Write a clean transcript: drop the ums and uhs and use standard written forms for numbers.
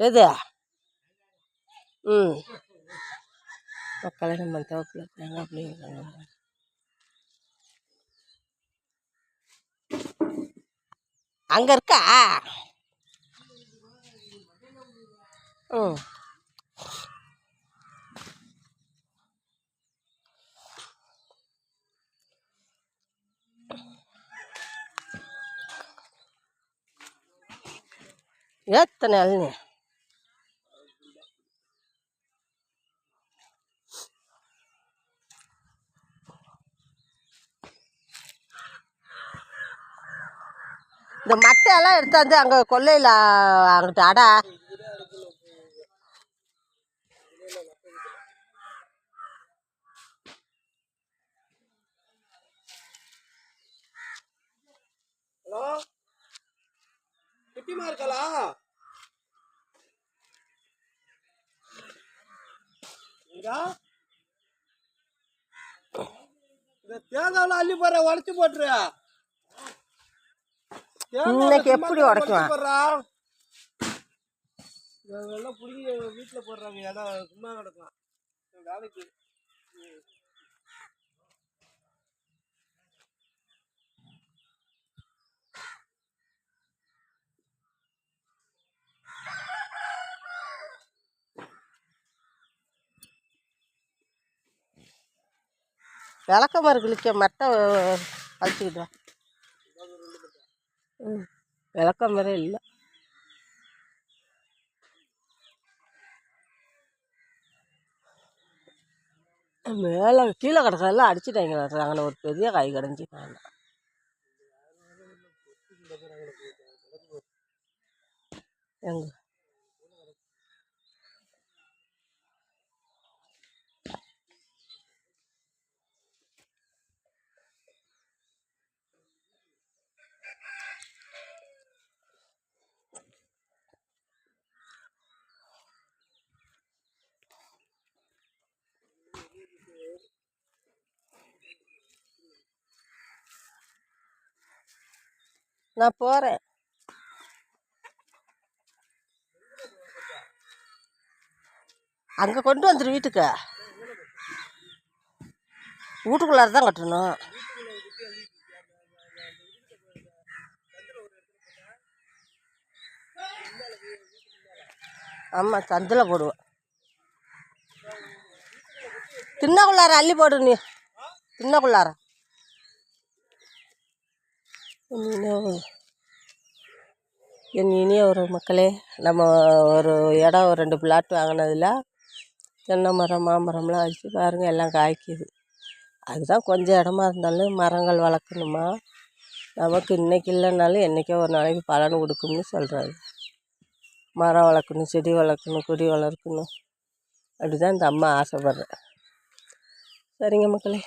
எது மக்களே நம்ம தோப்பில் இருக்காங்க அப்படிங்கிறாங்க. அங்கே இருக்கா? எத்தனை அழுனி இந்த மட்டையெல்லாம் எடுத்தாந்து அங்கே கொல்லையில் அங்கிட்ட அடா ஹலோ குட்டிமா இருக்கலா? இந்த தேங்காவில் அள்ளி போடுற உடச்சி போட்டுரு. இன்னைக்கு எப்படி உடைக்குவான்? இதெல்லாம் பிடிங்கி வீட்டில் போடுறாங்க. இடம் சும்மா கிடக்கும் வேலைக்கு. விளக்க மரம் கிழிக்க மட்டை வச்சுக்கிட்டா. விளக்க மரம் இல்லை. மேலே கீழே கிடக்கிறதெல்லாம் அடிச்சுட்டாங்க. அங்கே ஒரு பெரிய காய் கிடஞ்சிட்டாங்க. எங்க நான் போகிறேன். அங்கே கொண்டு வந்துடு. வீட்டுக்குள்ளார தான் கட்டணும். ஆமாம், சந்தில் போடுவேன். தின்னக்குள்ளார அள்ளி போடு. நீ தின்னக்குள்ளார என் இனிய ஒரு மக்களே, நம்ம ஒரு இடம் ஒரு 2 பிளாட் வாங்கினதில் தென்னை மரம் மாமரம்லாம் வச்சு பாருங்கள், எல்லாம் காய்க்குது. அதுதான் கொஞ்சம் இடமா இருந்தாலும் மரங்கள் வளர்க்கணுமா. நமக்கு இன்றைக்கி இல்லைனாலும் என்றைக்கோ ஒரு நாளைக்கு பலன் கொடுக்கும்னு சொல்கிறாரு. மரம் வளர்க்கணும், செடி வளர்க்கணும், கொடி வளர்க்கணும். அப்படி தான் இந்த அம்மா ஆசைப்படுறேன். சரிங்க மக்களே.